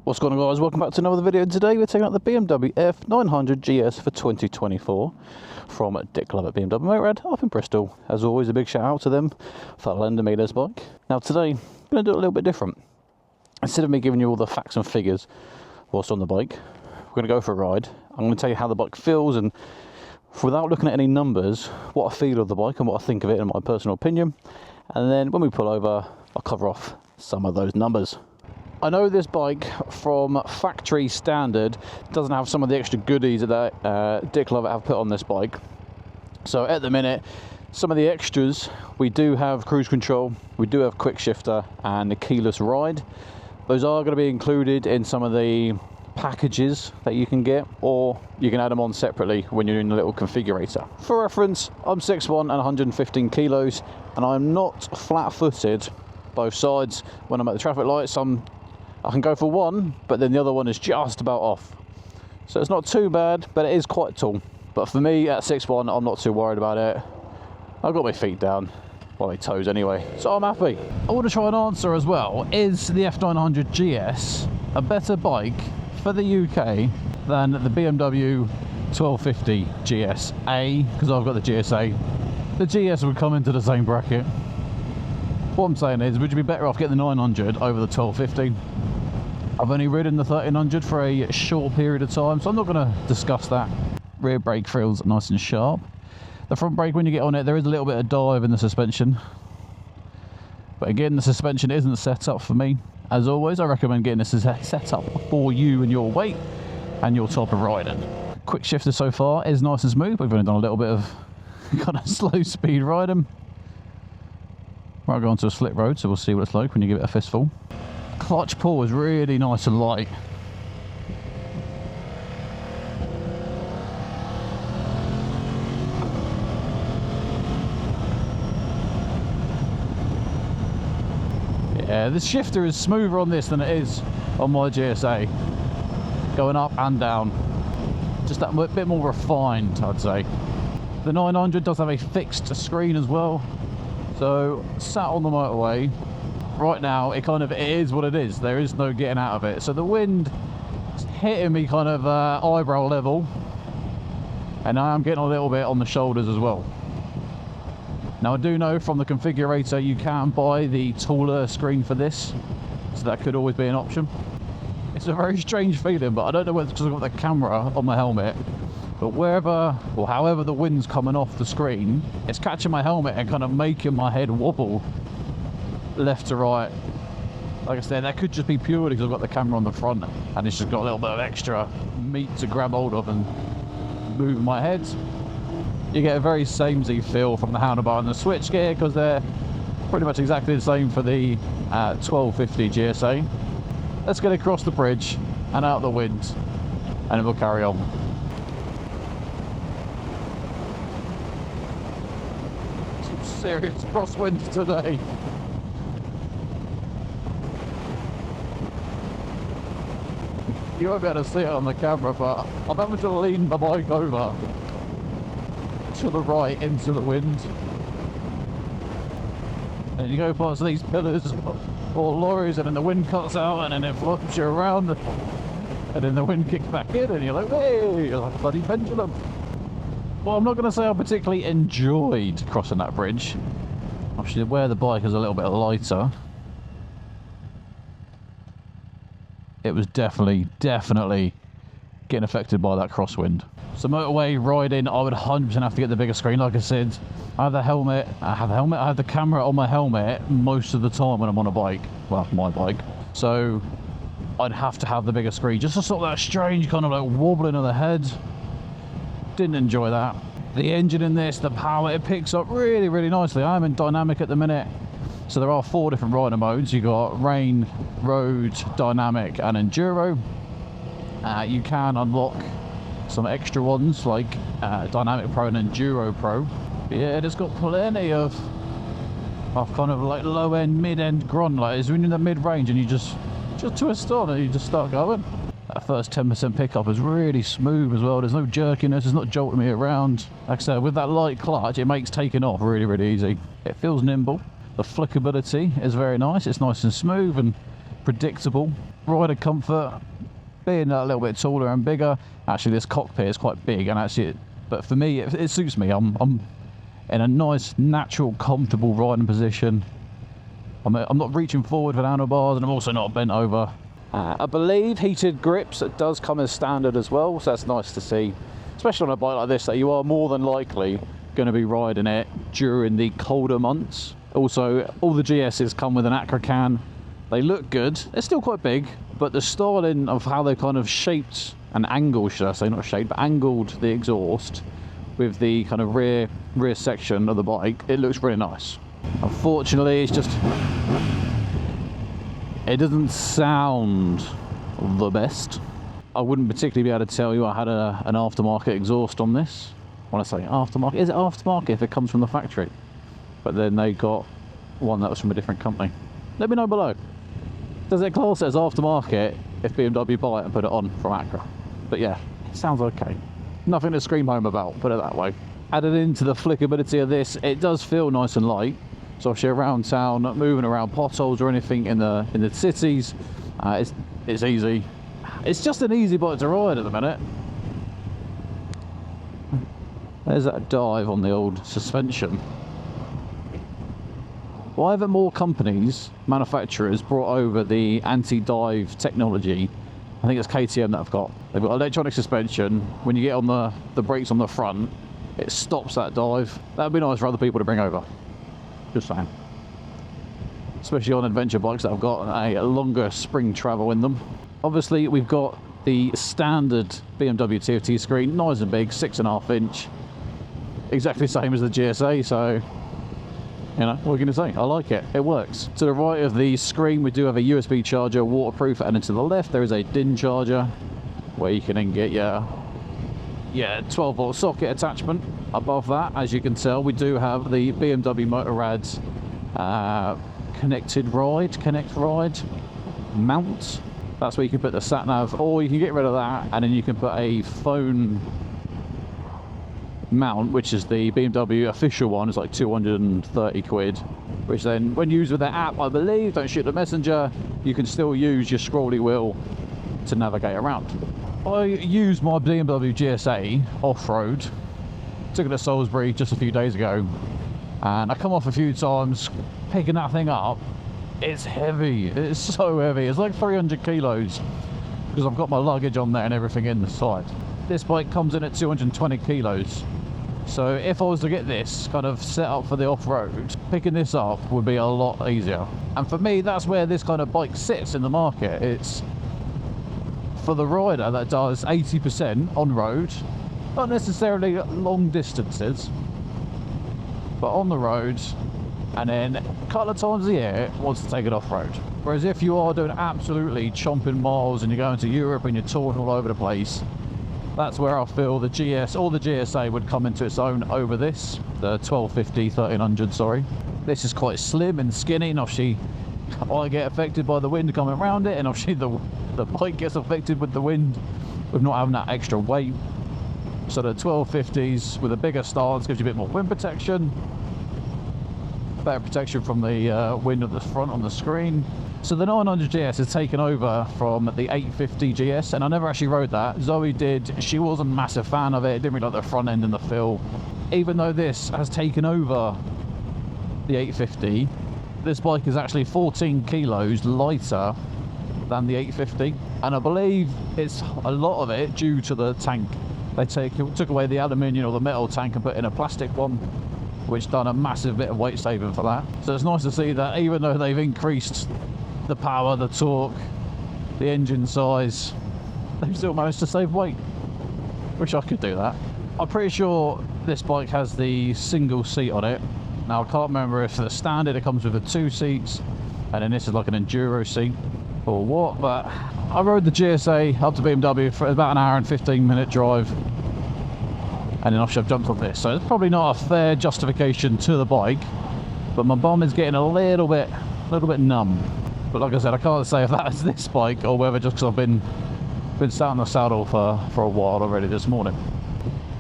What's going on, guys? Welcome back to another video. Today we're taking out the BMW F900GS for 2024 from Dick Love at BMW Motorrad up in Bristol. As always, a big shout out to them for lending me this bike. Now today I'm going to do it a little bit different. Instead of me giving you all the facts and figures whilst on the bike, we're going to go for a ride. I'm going to tell you how the bike feels, and without looking at any numbers, what I feel of the bike and what I think of it in my personal opinion. And then when we pull over, I'll cover off some of those numbers. I know this bike from factory standard doesn't have some of the extra goodies that Dick Love have put on this bike. So at the minute, some of the extras, we do have cruise control, we do have quick shifter and the keyless ride. Those are going to be included in some of the packages that you can get, or you can add them on separately when you're in the little configurator. For reference, I'm 6'1" and 115 kilos, and I'm not flat-footed both sides. When I'm at the traffic lights, I can go for one, but then the other one is just about off. So it's not too bad, but it is quite tall. But for me, at 6'1", I'm not too worried about it. I've got my feet down, well, my toes anyway, so I'm happy. I want to try and answer as well, is the F900GS a better bike for the UK than the BMW 1250GS? A, because I've got the GSA. The GS would come into the same bracket. What I'm saying is, would you be better off getting the 900 over the 1250? I've only ridden the 1300 for a short period of time, so I'm not going to discuss that. Rear brake feels nice and sharp. The front brake, when you get on it, there is a little bit of dive in the suspension. But again, the suspension isn't set up for me. As always, I recommend getting this set up for you and your weight and your type of riding. Quick shifter so far is nice and smooth. We've only done a little bit of kind of slow speed riding. Might go onto a slick road, so we'll see what it's like when you give it a fistful. Clutch pull is really nice and light. Yeah, the shifter is smoother on this than it is on my GSA. Going up and down. Just that bit more refined, I'd say. The 900 does have a fixed screen as well. So, sat on the motorway, right now it is what it is. There is no getting out of it. So the wind is hitting me kind of eyebrow level, and I am getting a little bit on the shoulders as well. Now I do know from the configurator you can buy the taller screen for this, so that could always be an option. It's a very strange feeling, but I don't know whether it's because I've got the camera on my helmet, but wherever or however the wind's coming off the screen, it's catching my helmet and kind of making my head wobble left to right. Like I said, that could just be purely because I've got the camera on the front and it's just got a little bit of extra meat to grab hold of and move my head. You get a very samey feel from the handlebar and the switchgear because they're pretty much exactly the same for the 1250 GSA. Let's get across the bridge and out the wind, and then we'll carry on. Serious crosswinds today. You won't be able to see it on the camera, but I'm having to lean the bike over to the right into the wind. And you go past these pillars or lorries, and then the wind cuts out, and then it flops you around, and then the wind kicks back in, and you're like, hey, you're like a bloody pendulum. Well, I'm not going to say I particularly enjoyed crossing that bridge. Actually, where the bike is a little bit lighter, it was definitely getting affected by that crosswind. So motorway riding, I would 100% have to get the bigger screen. Like I said, I have the camera on my helmet most of the time when I'm on a bike. Well, my bike. So I'd have to have the bigger screen, just to sort of that strange kind of like wobbling of the head. Didn't enjoy that. The engine in this, the power, it picks up really nicely. I'm in dynamic at the minute, so there are 4 different rider modes. You got rain, road, dynamic and enduro. You can unlock some extra ones like dynamic pro and enduro pro. But yeah, it's got plenty of kind of like low end, mid end grunt. Like it's when you're in the mid range and you just twist on and you just start going. That first 10% pickup is really smooth as well. There's no jerkiness, it's not jolting me around. Like I said, with that light clutch, it makes taking off really easy. It feels nimble. The flickability is very nice. It's nice and smooth and predictable. Rider comfort, being a little bit taller and bigger. Actually, this cockpit is quite big, and actually, but for me, it suits me. I'm in a nice, natural, comfortable riding position. I'm not reaching forward with handlebars, and I'm also not bent over. I believe heated grips, it does come as standard as well, so that's nice to see, especially on a bike like this, that you are more than likely going to be riding it during the colder months. Also, all the GSs come with an Acra can. They look good. They're still quite big, but the styling of how they kind of shaped and angled, should I say, not shaped, but angled the exhaust with the kind of rear section of the bike, it looks really nice. Unfortunately, it's just, it doesn't sound the best. I wouldn't particularly be able to tell you I had an aftermarket exhaust on this. When I say aftermarket, is it aftermarket if it comes from the factory? But then they got one that was from a different company. Let me know below. Does it class as aftermarket if BMW buy it and put it on from Acra? But yeah, it sounds okay. Nothing to scream home about, put it that way. Added into the flickability of this, it does feel nice and light. So if you're around town, not moving around potholes or anything in the cities, it's easy. It's just an easy bike to ride at the minute. There's that dive on the old suspension. Why haven't more companies, manufacturers, brought over the anti-dive technology? I think it's KTM that have got. They've got electronic suspension. When you get on the brakes on the front, it stops that dive. That'd be nice for other people to bring over. Just saying. Especially on adventure bikes that have got a longer spring travel in them. Obviously, we've got the standard BMW TFT screen, nice and big, 6.5 inch. Exactly the same as the GSA, so you know, what are you going to say? I like it. It works. To the right of the screen, we do have a USB charger, waterproof, and then to the left, there is a DIN charger where you can then get your 12-volt socket attachment. Above that, as you can tell, we do have the BMW Motorrad Connect Ride mount. That's where you can put the sat nav, or you can get rid of that, and then you can put a phone mount, which is the BMW official one. It's like 230 quid, which then when used with the app, I believe, don't shoot the messenger, you can still use your scrolly wheel to navigate around. I used my BMW GSA off-road, took it to Salisbury just a few days ago, and I come off a few times picking that thing up. It's heavy, it's so heavy, it's like 300 kilos because I've got my luggage on there and everything in the side. This bike comes in at 220 kilos. So if I was to get this kind of set up for the off-road, picking this up would be a lot easier. And for me, that's where this kind of bike sits in the market. It's for the rider that does 80% on road, not necessarily long distances, but on the road, and then a couple of times a year wants to take it off-road. Whereas if you are doing absolutely chomping miles and you're going to Europe and you're touring all over the place, that's where I feel the GS or the GSA would come into its own over this, the 1300, sorry. This is quite slim and skinny, and obviously I get affected by the wind coming around it, and obviously the bike gets affected with the wind with not having that extra weight. So the 1250s with a bigger stance gives you a bit more wind protection, better protection from the wind at the front on the screen. So the 900GS is taken over from the 850GS, and I never actually rode that. Zoe did. She wasn't a massive fan of it, didn't really like the front end and the feel. Even though this has taken over the 850, this bike is actually 14 kilos lighter than the 850, and I believe it's a lot of it due to the tank. They took away the aluminium or the metal tank and put in a plastic one, which done a massive bit of weight saving for that. So it's nice to see that even though they've increased the power, the torque, the engine size, they've still managed to save weight. Wish I could do that. I'm pretty sure this bike has the single seat on it. Now I can't remember if the standard it comes with the 2 seats and then this is like an enduro seat or what, but I rode the GSA up to BMW for about an hour and 15-minute drive, and then I've jumped on this. So it's probably not a fair justification to the bike, but my bum is getting a little bit numb. But like I said, I can't say if that's this bike or whether just because I've been sat in the saddle for a while already this morning.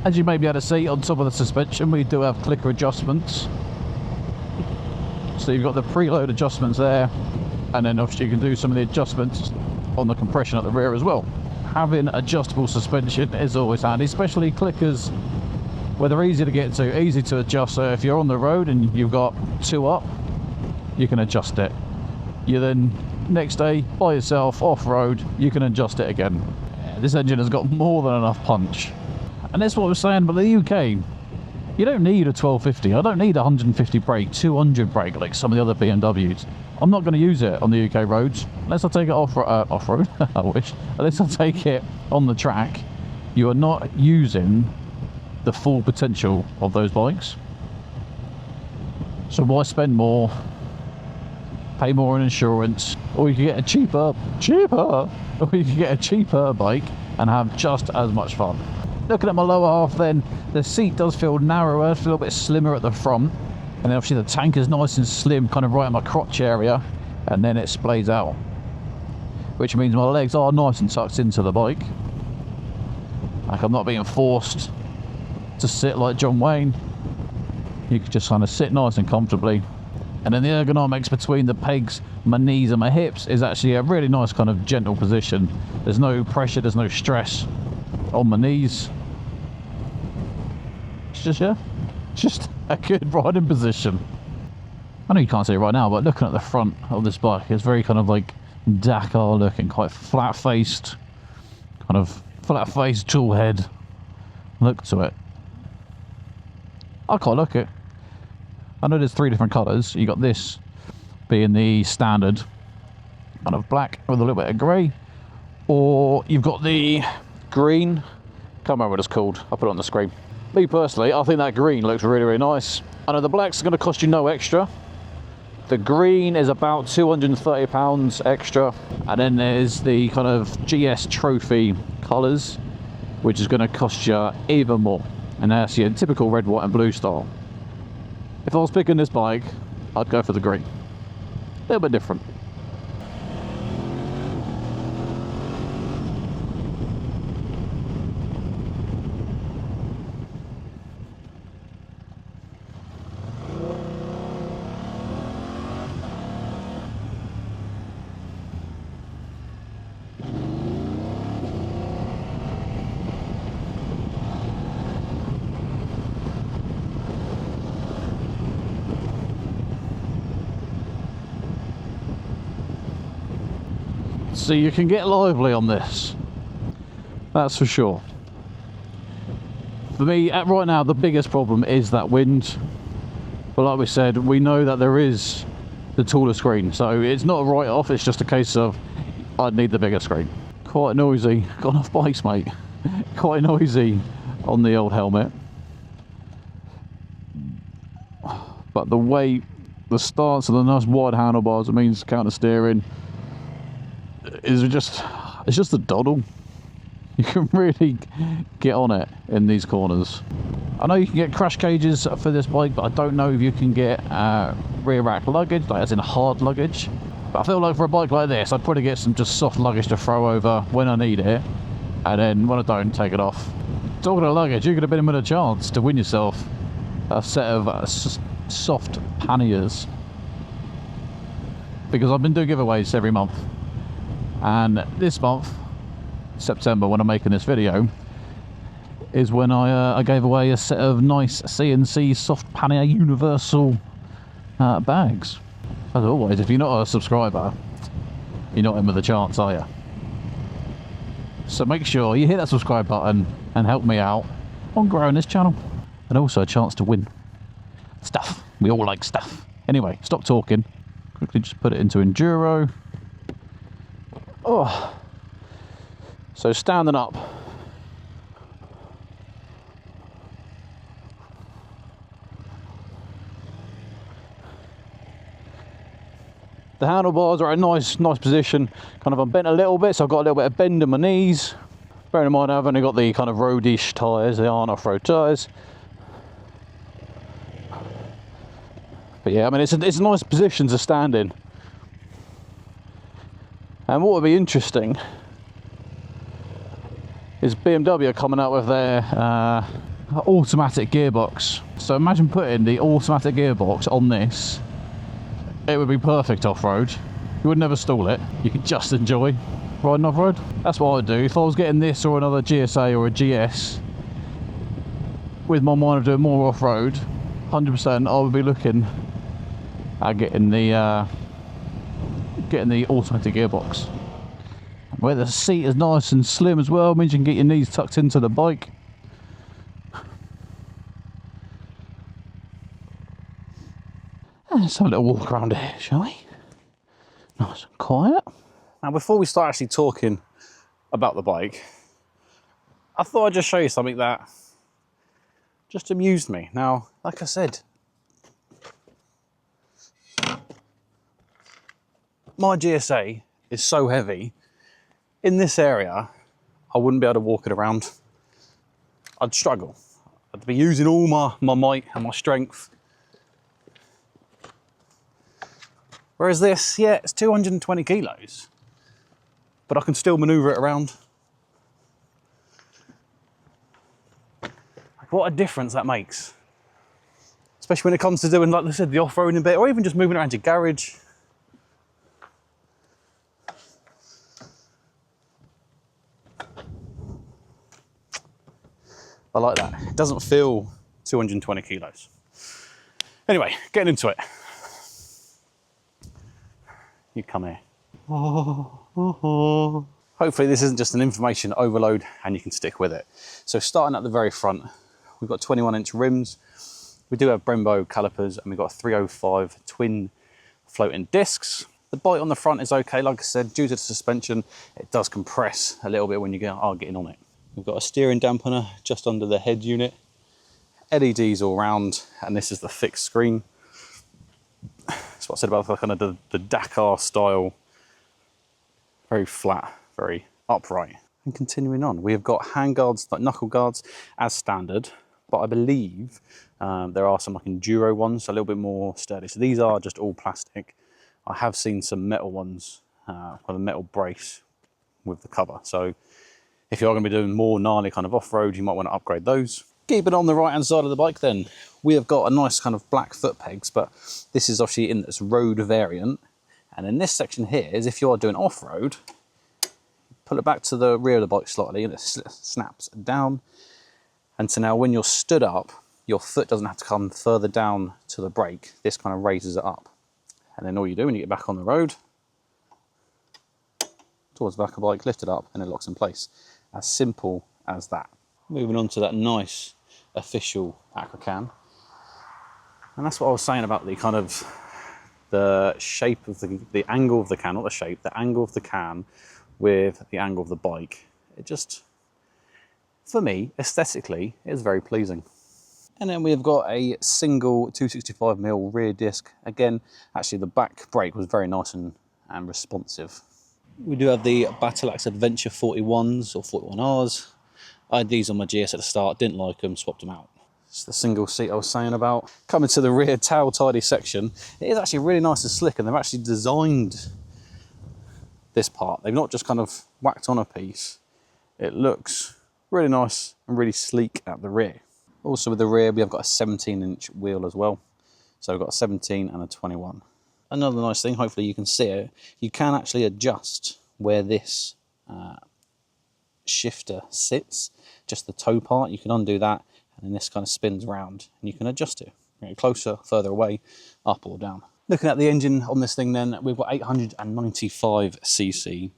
As you may be able to see on top of the suspension, we do have clicker adjustments. So you've got the preload adjustments there, and then obviously you can do some of the adjustments on the compression at the rear as well. Having adjustable suspension is always handy, especially clickers where they're easy to get to, easy to adjust. So if you're on the road and you've got 2 up, you can adjust it. You then, next day, by yourself, off-road, you can adjust it again. Yeah, this engine has got more than enough punch. And that's what I was saying about the UK. You don't need a 1250. I don't need a 150 brake, 200 brake like some of the other BMWs. I'm not going to use it on the UK roads unless I take it off-road. I wish. Unless I take it on the track. You are not using the full potential of those bikes. So why spend more, pay more on insurance, or you can get a cheaper, or you can get a cheaper bike and have just as much fun. Looking at my lower half then, the seat does feel narrower, it's a little bit slimmer at the front, and then obviously the tank is nice and slim, kind of right in my crotch area, and then it splays out, which means my legs are nice and tucked into the bike. Like I'm not being forced to sit like John Wayne. You can just kind of sit nice and comfortably, and then the ergonomics between the pegs, my knees and my hips is actually a really nice kind of gentle position. There's no pressure, there's no stress on my knees. It's just, yeah, just a good riding position. I know you can't see it right now, but looking at the front of this bike, it's very kind of like Dakar looking, quite flat-faced, kind of flat-faced tool head look to it. I quite like it. I know there's 3 different colours. You got this being the standard kind of black with a little bit of grey, or you've got the green. Can't remember what it's called. I'll put it on the screen. Me personally, I think that green looks really, really nice. I know the black's going to cost you no extra. The green is about £230 extra, and then there's the kind of GS trophy colours, which is going to cost you even more. And that's your typical red, white and blue style. If I was picking this bike, I'd go for the green. A little bit different. So you can get lively on this, that's for sure. For me, right now, the biggest problem is that wind. But like we said, we know that there is the taller screen, so it's not a write-off, it's just a case of I'd need the bigger screen. Quite noisy, gone off bikes, mate. Quite noisy on the old helmet. But the weight, the stance of the nice wide handlebars, it means counter steering, is just, it's just a doddle. You can really get on it in these corners. I know you can get crash cages for this bike, but I don't know if you can get rear rack luggage, like as in hard luggage. But I feel like for a bike like this, I'd probably get some just soft luggage to throw over when I need it, and then when I don't, take it off. Talking of luggage, you could have been with a chance to win yourself a set of soft panniers, because I've been doing giveaways every month. And this month, September, when I'm making this video, is when I gave away a set of nice CNC soft pannier universal bags. As always, if you're not a subscriber, you're not in with a chance, are you? So make sure you hit that subscribe button and help me out on growing this channel. And also a chance to win stuff. We all like stuff. Anyway, stop talking. Quickly just put it into Enduro. Oh, so standing up. The handlebars are at a nice position. Kind of I'm bent a little bit, so I've got a little bit of bend in my knees. Bearing in mind I've only got the kind of roadish tyres, they aren't off-road tyres. But yeah, I mean it's a nice position to stand in. And what would be interesting is BMW are coming out with their automatic gearbox. So imagine putting the automatic gearbox on this. It would be perfect off-road. You would never stall it. You could just enjoy. riding off-road. That's what I'd do. If I was getting this or another GSA or a GS, with my mind of doing more off-road, 100% I would be looking at getting the automatic gearbox. Where the seat is nice and slim as well, means you can get your knees tucked into the bike. Let's have a little walk around here, shall we? Nice and quiet. Now, before we start actually talking about the bike, I thought I'd just show you something that just amused me. Now, like I said, my GSA is so heavy. In this area, I wouldn't be able to walk it around. I'd struggle. I'd be using all my might and my strength. Whereas this, yeah, it's 220 kilos, but I can still maneuver it around. What a difference that makes. Especially when it comes to doing, like I said, the off-roading bit, or even just moving around your garage. I like that. It doesn't feel 220 kilos. Anyway, getting into it. You come here. Hopefully this isn't just an information overload and you can stick with it. So starting at the very front, we've got 21-inch rims. We do have Brembo calipers and we've got 305 twin floating discs. The bite on the front is okay. Like I said, due to the suspension, it does compress a little bit when you are getting on it. We've got a steering dampener just under the head unit, LEDs all round, and this is the fixed screen. That's what I said about the kind of the Dakar style, very flat, very upright. And continuing on, we have got hand guards, like knuckle guards, as standard, but I believe there are some like enduro ones, a little bit more sturdy. So these are just all plastic. I have seen some metal ones, with a metal brace with the cover. So if you're going to be doing more gnarly kind of off-road, you might want to upgrade those. Keeping on the right-hand side of the bike then, we have got a nice kind of black foot pegs, but this is obviously in this road variant. And in this section here is if you are doing off-road, pull it back to the rear of the bike slightly and it snaps down. And so now when you're stood up, your foot doesn't have to come further down to the brake. This kind of raises it up. And then all you do when you get back on the road, towards the back of the bike, lift it up and it locks in place. As simple as that. Moving on to that nice official Acrocan. And that's what I was saying about the kind of the shape of the angle of the can, not the shape, the angle of the can with the angle of the bike. It just, for me, aesthetically, is very pleasing. And then we've got a single 265mm rear disc. Again, actually the back brake was very nice and responsive. We do have the Battle Axe Adventure 41s or 41Rs. I had these on my GS at the start, didn't like them, swapped them out. It's the single seat I was saying about. Coming to the rear tail tidy section, it is actually really nice and slick, and they've actually designed this part. They've not just kind of whacked on a piece. It looks really nice and really sleek at the rear. Also with the rear, we have got a 17-inch wheel as well. So we've got a 17 and a 21. Another nice thing, hopefully you can see it, you can actually adjust where this shifter sits, just the toe part. You can undo that and then this kind of spins around and you can adjust it. Bring it closer, further away, up or down. Looking at the engine on this thing then, we've got 895cc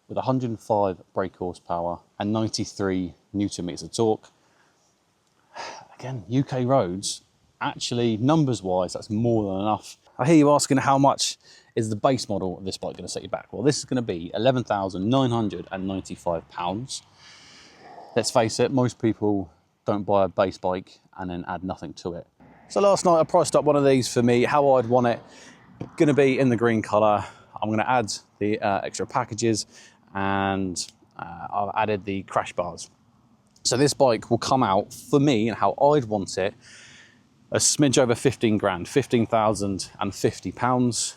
with 105 brake horsepower and 93 Newton meters of torque. Again, UK roads, actually numbers wise, that's more than enough. I hear you asking how much is the base model of this bike going to set you back? Well, this is going to be £11,995. Let's face it, most people don't buy a base bike and then add nothing to it. So last night I priced up one of these for me, how I'd want it. Going to be in the green colour. I'm going to add the extra packages and I've added the crash bars. So this bike will come out for me and how I'd want it a smidge over 15 grand, £15,050.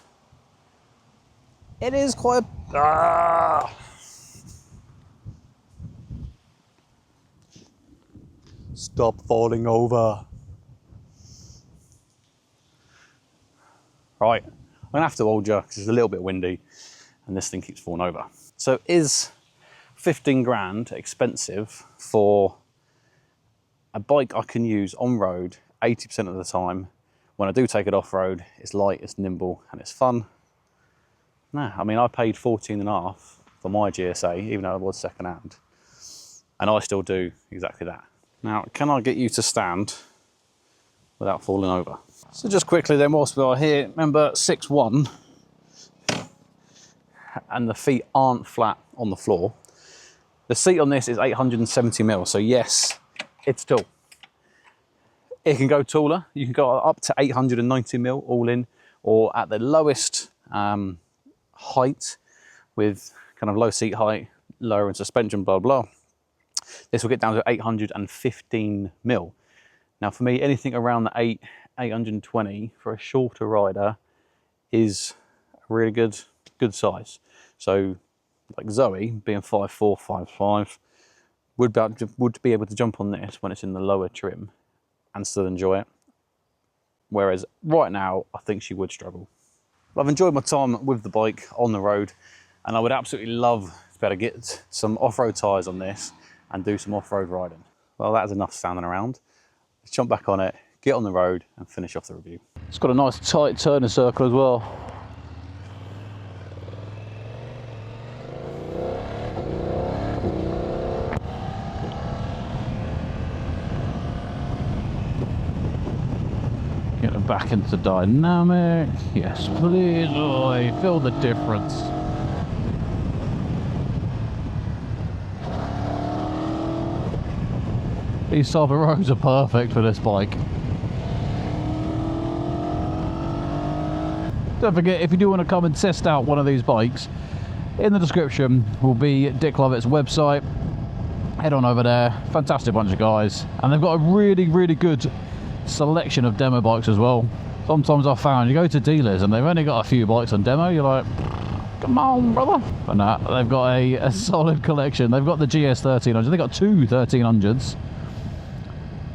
It is quite Stop falling over. Right, I'm gonna have to hold you because it's a little bit windy and this thing keeps falling over. So is 15 grand expensive for a bike I can use on road 80% of the time? When I do take it off road, it's light, it's nimble, and it's fun. No, I mean, I paid 14.5 for my GSA, even though it was second hand, and I still do exactly that. Now, can I get you to stand without falling over? So just quickly then, whilst we are here, remember 6'1", and the feet aren't flat on the floor. The seat on this is 870mm, so yes, it's tall. It can go taller. You can go up to 890mm all in, or at the lowest height with kind of low seat height, lower in suspension, blah, blah. This will get down to 815mm. Now for me, anything around the 820 for a shorter rider is a really good size. So like Zoe, being 5'4", 5'5", would be able to jump on this when it's in the lower trim and still enjoy it. Whereas right now, I think she would struggle. But I've enjoyed my time with the bike on the road, and I would absolutely love to be able to get some off-road tyres on this and do some off-road riding. Well, that is enough standing around. Let's jump back on it, get on the road, and finish off the review. It's got a nice tight turning circle as well. Get it back into dynamic. Yes, please. Oh, I feel the difference. These type of roads are perfect for this bike. Don't forget, if you do want to come and test out one of these bikes, in the description will be Dick Lovett's website. Head on over there. Fantastic bunch of guys, and they've got a really good selection of demo bikes as well. Sometimes I've found you go to dealers and they've only got a few bikes on demo, you're like, come on brother. But nah, they've got a solid collection. They've got the GS 1300, they've got two 1300s.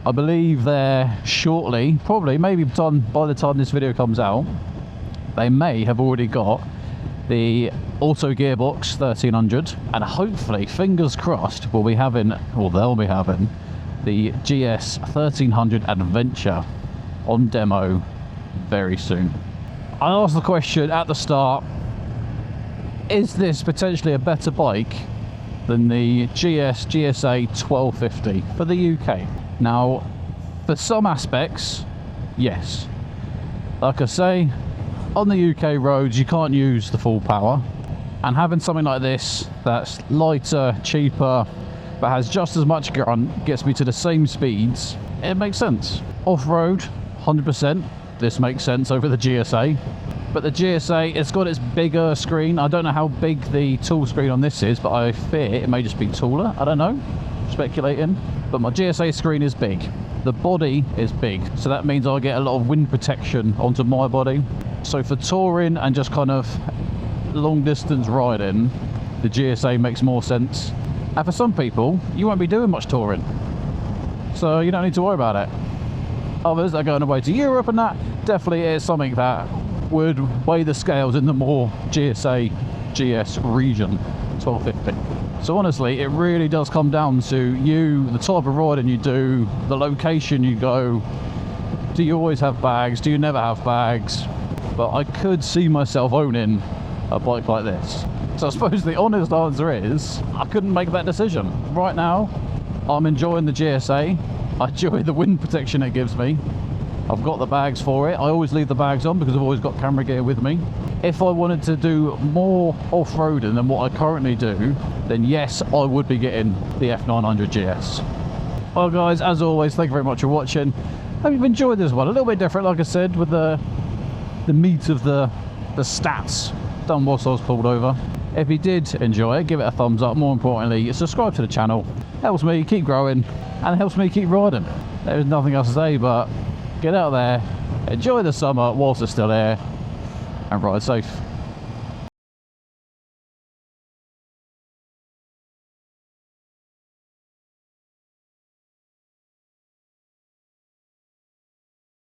I believe they're shortly, probably maybe done by the time this video comes out, they may have already got the auto gearbox 1300, and hopefully, fingers crossed, we'll be having, or they'll be having, the GS 1300 Adventure on demo very soon. I asked the question at the start, is this potentially a better bike than the GSA 1250 for the UK? Now, for some aspects, yes. Like I say, on the UK roads you can't use the full power, and having something like this that's lighter, cheaper, but has just as much grunt, gets me to the same speeds, it makes sense. Off-road, 100%, this makes sense over the GSA. But the GSA, it's got its bigger screen. I don't know how big the tool screen on this is, but I fear it may just be taller. I don't know, speculating. But my GSA screen is big. The body is big, so that means I get a lot of wind protection onto my body. So for touring and just kind of long distance riding, the GSA makes more sense. And for some people, you won't be doing much touring, so you don't need to worry about it. Others that are going away to Europe and that, definitely is something that would weigh the scales in the more GSA GS region, 1250. So honestly, it really does come down to you, the type of riding you do, the location you go. Do you always have bags? Do you never have bags? But I could see myself owning a bike like this. So I suppose the honest answer is, I couldn't make that decision. Right now, I'm enjoying the GSA. I enjoy the wind protection it gives me. I've got the bags for it. I always leave the bags on because I've always got camera gear with me. If I wanted to do more off-roading than what I currently do, then yes, I would be getting the F900GS. Well guys, as always, thank you very much for watching. Hope you've enjoyed this one. A little bit different, like I said, with the meat of the stats done whilst I was pulled over. If you did enjoy it, give it a thumbs up. More importantly, subscribe to the channel. Helps me keep growing and helps me keep riding. There's nothing else to say but get out there, enjoy the summer whilst it's still here, and ride safe.